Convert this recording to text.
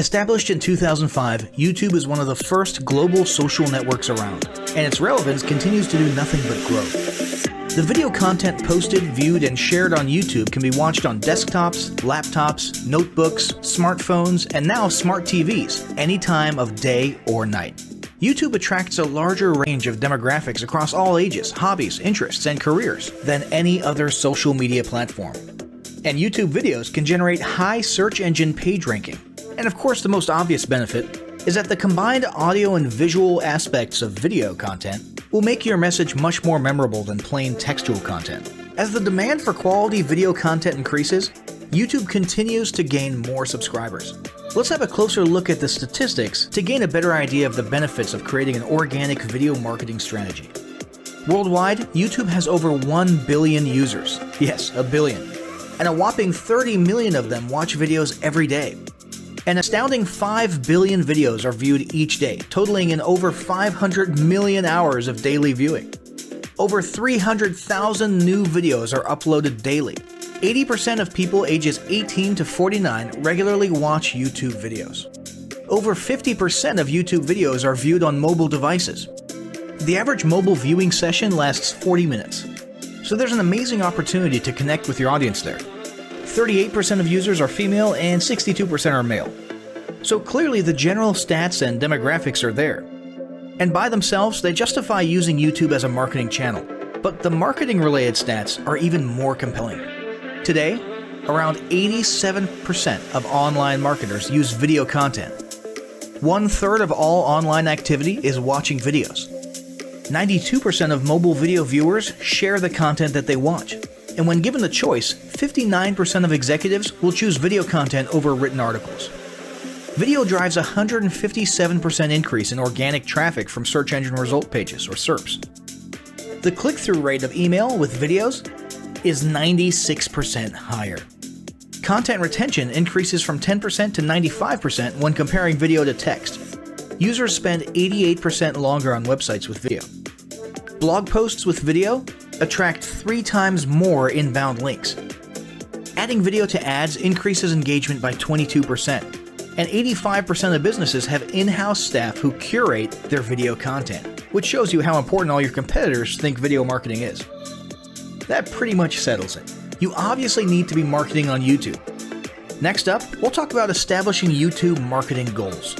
Established in 2005, YouTube is one of the first global social networks around, and its relevance continues to do nothing but grow. The video content posted, viewed, and shared on YouTube can be watched on desktops, laptops, notebooks, smartphones, and now smart TVs, any time of day or night. YouTube attracts a larger range of demographics across all ages, hobbies, interests, and careers than any other social media platform. And YouTube videos can generate high search engine page ranking. And of course, the most obvious benefit is that the combined audio and visual aspects of video content will make your message much more memorable than plain textual content. As the demand for quality video content increases, YouTube continues to gain more subscribers. Let's have a closer look at the statistics to gain a better idea of the benefits of creating an organic video marketing strategy. Worldwide, YouTube has over 1 billion users. Yes, a billion. And a whopping 30 million of them watch videos every day. An astounding 5 billion videos are viewed each day, totaling in over 500 million hours of daily viewing. Over 300,000 new videos are uploaded daily. 80% of people ages 18 to 49 regularly watch YouTube videos. Over 50% of YouTube videos are viewed on mobile devices. The average mobile viewing session lasts 40 minutes. So there's an amazing opportunity to connect with your audience there. 38% of users are female and 62% are male. So clearly the general stats and demographics are there. And by themselves, they justify using YouTube as a marketing channel. But the marketing-related stats are even more compelling. Today, around 87% of online marketers use video content. 1/3 of all online activity is watching videos. 92% of mobile video viewers share the content that they watch. And when given the choice, 59% of executives will choose video content over written articles. Video drives a 157% increase in organic traffic from search engine result pages, or SERPs. The click-through rate of email with videos is 96% higher. Content retention increases from 10% to 95% when comparing video to text. Users spend 88% longer on websites with video. Blog posts with video attract 3 times more inbound links. Adding video to ads increases engagement by 22%, and 85% of businesses have in-house staff who curate their video content, which shows you how important all your competitors think video marketing is. That pretty much settles it. You obviously need to be marketing on YouTube. Next up, we'll talk about establishing YouTube marketing goals.